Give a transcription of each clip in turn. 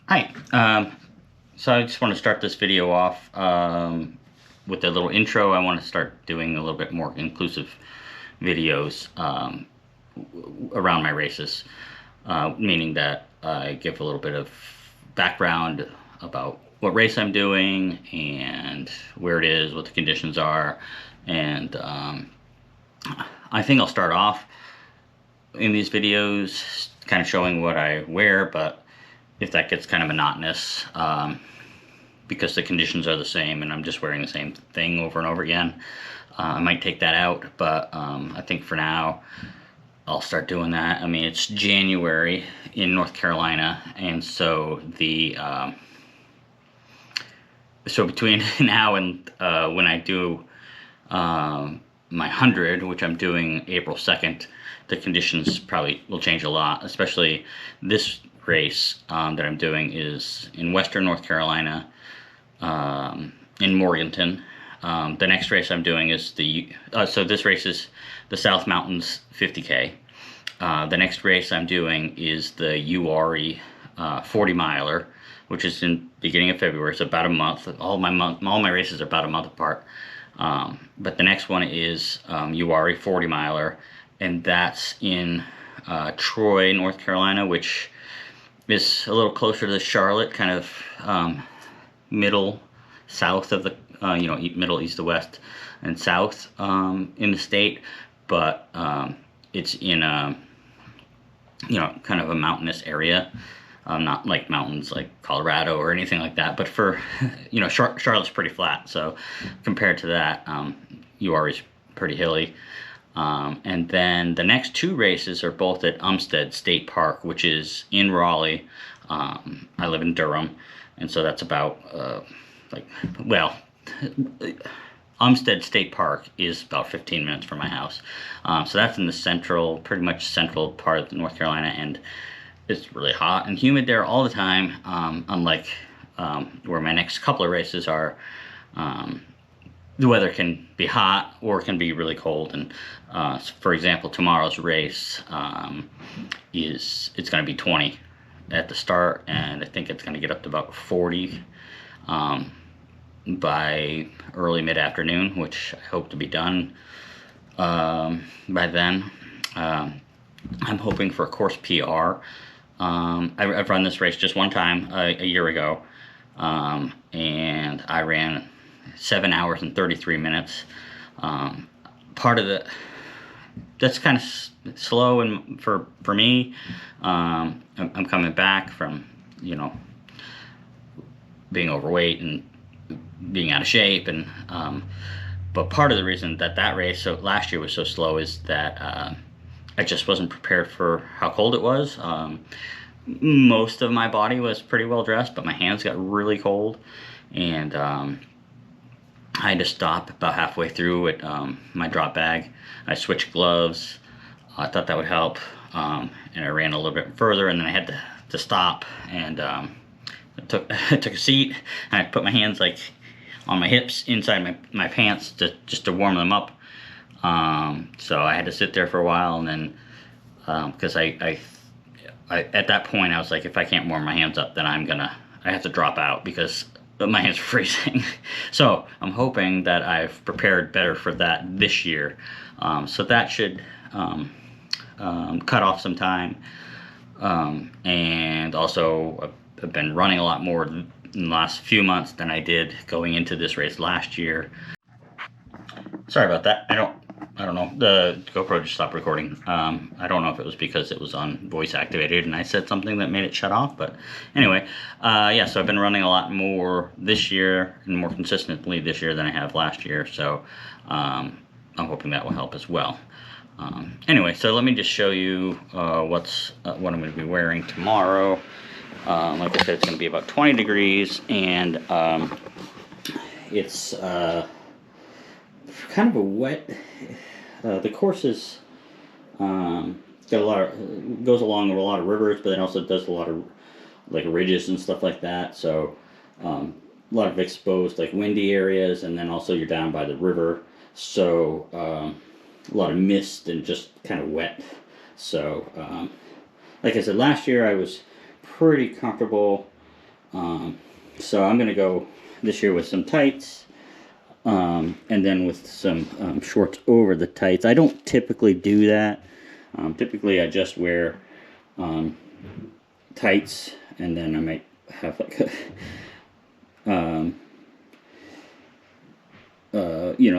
Hi. So I just want to start this video off with a little intro. I want to start doing a little bit more inclusive videos around my races, meaning that I give a little bit of background about what race I'm doing and where it is, what the conditions are, and I think I'll start off in these videos kind of showing what I wear, but if that gets kind of monotonous, because the conditions are the same and I'm just wearing the same thing over and over again, I might take that out, but I think for now I'll start doing that. I mean, it's January in North Carolina, and so so between now and when I do my 100, which I'm doing April 2nd, the conditions probably will change a lot, especially this race that I'm doing is in western North Carolina, in Morganton. The next race I'm doing is so this race is the South Mountains 50K. The next race I'm doing is the URI 40 miler, which is in beginning of February. It's about a month. All my races are about a month apart. But the next one is URI 40 miler, and that's in Troy, North Carolina, which is a little closer to Charlotte, kind of middle south of the middle, east to west and south in the state, but it's in a kind of a mountainous area, not like mountains like Colorado or anything like that, but for Charlotte's pretty flat, so compared to that, URI's pretty hilly. And then the next two races are both at Umstead State Park, which is in Raleigh. I live in Durham, and so that's about Umstead State Park is about 15 minutes from my house. So that's in the pretty much central part of North Carolina, and it's really hot and humid there all the time, unlike where my next couple of races are. The weather can be hot or it can be really cold, and for example, tomorrow's race it's going to be 20 at the start, and I think it's going to get up to about 40 by early mid-afternoon, which I hope to be done by then. I'm hoping for a course PR. I've run this race just one time a year ago, and I ran 7 hours and 33 minutes. Part of that's kind of slow, and for me, I'm coming back from being overweight and being out of shape, and but part of the reason that race last year was so slow is that I just wasn't prepared for how cold it was. Most of my body was pretty well dressed, but my hands got really cold, and I had to stop about halfway through at my drop bag. I switched gloves. I thought that would help, and I ran a little bit further, and then I had to stop, and I took a seat, and I put my hands on my hips inside my pants just to warm them up. So I had to sit there for a while, and then because I at that point I was like, if I can't warm my hands up, then I have to drop out because my hands are freezing. So I'm hoping that I've prepared better for that this year. So that should cut off some time. And also I've been running a lot more in the last few months than I did going into this race last year. Sorry about that. I don't know. The GoPro just stopped recording. I don't know if it was because it was on voice activated and I said something that made it shut off, but anyway, yeah, so I've been running a lot more this year and more consistently this year than I have last year, so I'm hoping that will help as well. Anyway, so let me just show you what I'm going to be wearing tomorrow. Like I said, it's going to be about 20 degrees, and it's kind of a wet. The course is goes along a lot of rivers, but it also does a lot of ridges and stuff like that. So a lot of exposed windy areas, and then also you're down by the river, so a lot of mist and just kind of wet. So like I said, last year I was pretty comfortable So I'm going to go this year with some tights, and then with some shorts over the tights. I don't typically do that. Typically I just wear tights, and then I might have like a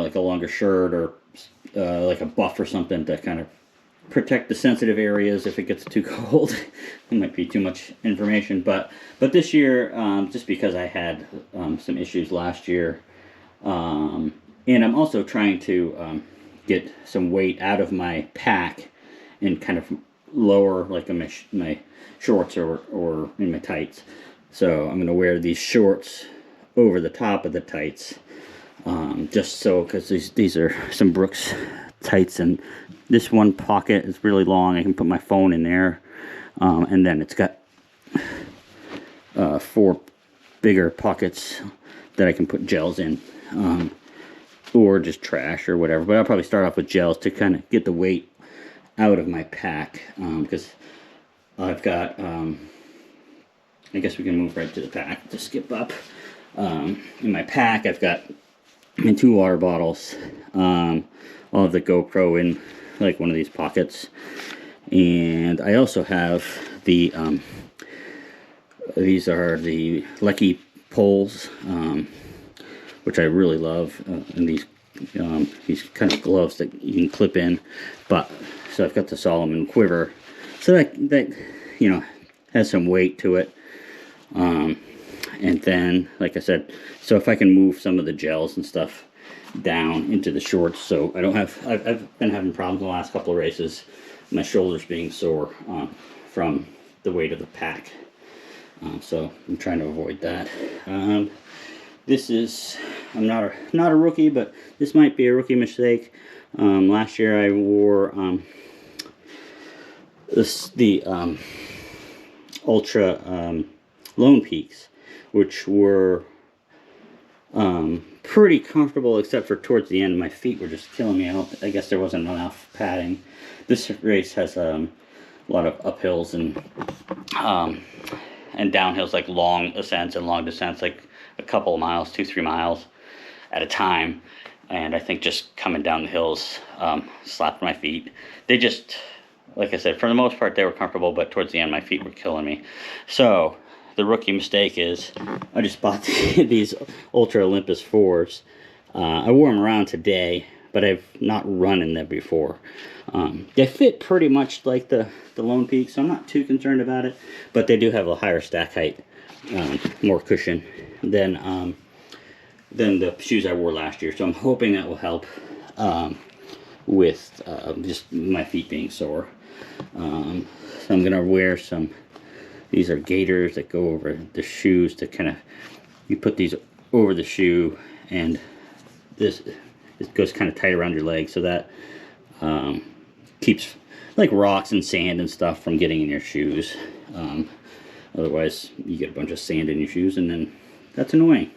like a longer shirt, or like a buff or something to kind of protect the sensitive areas if it gets too cold. It might be too much information, but this year, just because I had some issues last year, and I'm also trying to get some weight out of my pack and kind of lower like in my shorts or in my tights. So I'm going to wear these shorts over the top of the tights, just so, because these are some Brooks tights, and this one pocket is really long. I can put my phone in there, and then it's got 4 bigger pockets that I can put gels in, or just trash or whatever. But I'll probably start off with gels to kind of get the weight out of my pack, because I've got, I guess we can move right to the pack to skip up. In my pack, I've got my 2 water bottles. I'll have the GoPro in like one of these pockets, and I also have the these are the Lecky poles, which I really love, and these kind of gloves that you can clip in. But so I've got the Solomon quiver, so that has some weight to it. And then, like I said, so if I can move some of the gels and stuff down into the shorts, so I don't have, I've been having problems the last couple of races, my shoulders being sore from the weight of the pack. So I'm trying to avoid that. This is, I'm not a rookie, but this might be a rookie mistake. Last year I wore the Ultra Lone Peaks, which were pretty comfortable, except for towards the end. My feet were just killing me. I guess there wasn't enough padding. This race has a lot of uphills and downhills, like long ascents and long descents, like a couple of miles, 2-3 miles at a time. And I think just coming down the hills slapped my feet. They just, like I said, for the most part they were comfortable, but towards the end my feet were killing me. So the rookie mistake is I just bought these Ultra Olympus 4s. I wore them around today, but I've not run in them before. They fit pretty much like the Lone Peak, so I'm not too concerned about it, but they do have a higher stack height, more cushion than the shoes I wore last year, so I'm hoping that will help with just my feet being sore. So I'm going to wear some, these are gaiters that go over the shoes to kind of, you put these over the shoe, and this, it goes kind of tight around your leg, so that keeps like rocks and sand and stuff from getting in your shoes. Otherwise you get a bunch of sand in your shoes, and then that's annoying.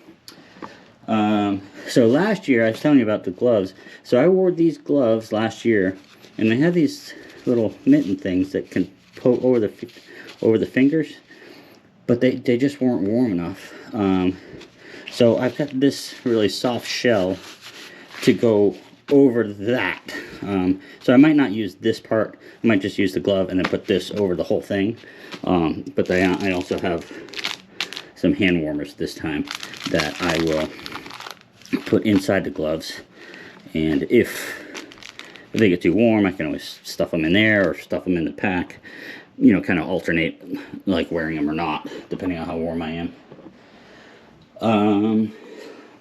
So last year, I was telling you about the gloves. So I wore these gloves last year, and they have these little mitten things that can poke over the fingers, but they just weren't warm enough. So I've got this really soft shell to go over that. So I might not use this part. I might just use the glove and then put this over the whole thing. But I also have some hand warmers this time that I will put inside the gloves, and if they get too warm, I can always stuff them in there or stuff them in the pack, kind of alternate like wearing them or not, depending on how warm I am.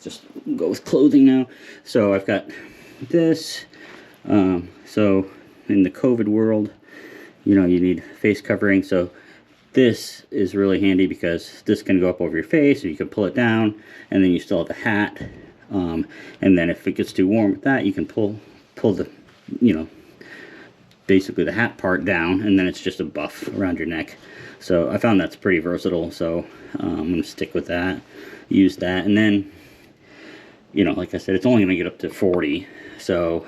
Just go with clothing now. So I've got this, so in the COVID world, you need face covering, so this is really handy because this can go up over your face, or you can pull it down, and then you still have the hat. And then if it gets too warm with that, you can pull the, basically the hat part down, and then it's just a buff around your neck. So I found that's pretty versatile, so I'm going to stick with that, use that, and then, like I said, it's only going to get up to 40, so,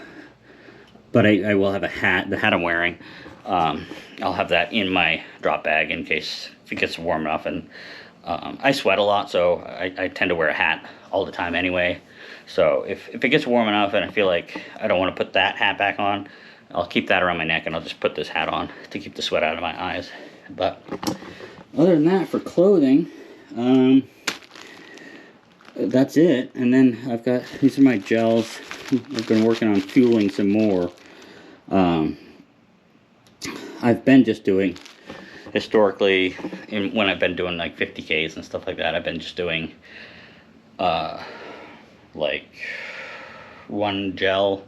but I will have a hat, the hat I'm wearing, I'll have that in my drop bag in case if it gets warm enough, and I sweat a lot, so I tend to wear a hat all the time anyway. So if it gets warm enough and I feel like I don't want to put that hat back on, I'll keep that around my neck and I'll just put this hat on to keep the sweat out of my eyes. But other than that, for clothing, that's it. And then I've got, these are my gels. I've been working on fueling some more. I've been just doing, historically, when I've been doing like 50Ks and stuff like that, I've been just doing like one gel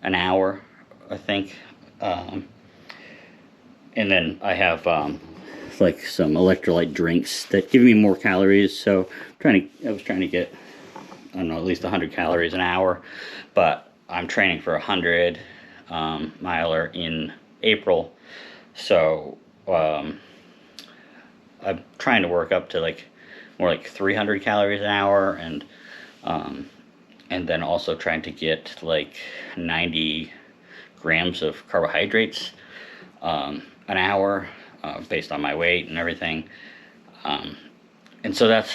an hour, I think. And then I have like some electrolyte drinks that give me more calories. So I was trying to get, I don't know, at least 100 calories an hour. But I'm training for 100 miler in April. So I'm trying to work up to like more like 300 calories an hour, and then also trying to get like 90 grams of carbohydrates an hour, based on my weight and everything. And so that's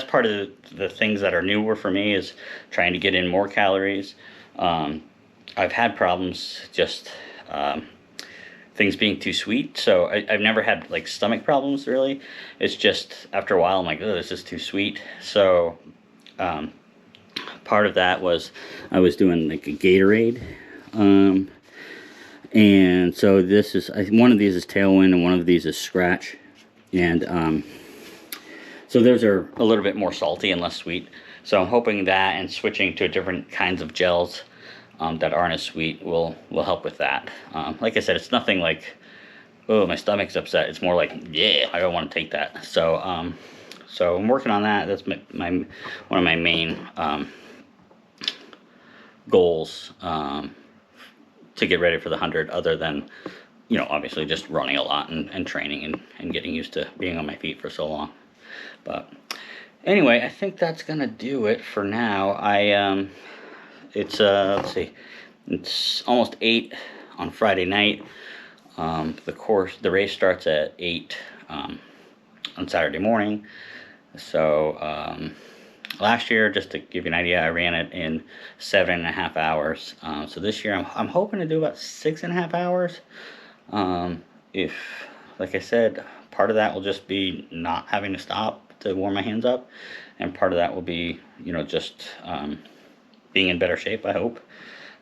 part of the things that are newer for me, is trying to get in more calories. I've had problems just things being too sweet, so I've never had like stomach problems really. It's just after a while I'm like, oh, this is too sweet. So part of that was I was doing like a Gatorade, and so this is, one of these is Tailwind and one of these is Scratch, and so those are a little bit more salty and less sweet. So I'm hoping that, and switching to different kinds of gels that aren't as sweet will help with that. Like I said, it's nothing like, oh, my stomach's upset. It's more like, yeah, I don't want to take that. So so I'm working on that. That's one of my main goals to get ready for the 100, other than, obviously just running a lot and training and getting used to being on my feet for so long. But anyway, I think that's gonna do it for now. It's let's see, it's almost 8 on Friday night. The race starts at 8 on Saturday morning. So last year, just to give you an idea, I ran it in 7.5 hours. So this year I'm hoping to do about 6.5 hours. If, like I said, part of that will just be not having to stop to warm my hands up, and part of that will be, just being in better shape, I hope.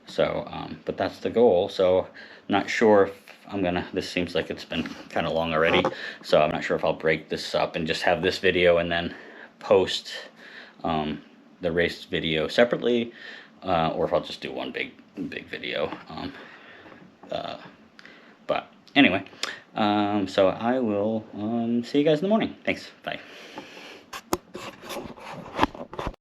So, but that's the goal. So, I'm not sure if this seems like it's been kind of long already, so I'm not sure if I'll break this up and just have this video and then post the race video separately, or if I'll just do one big video. But anyway, so I will see you guys in the morning. Thanks. Bye.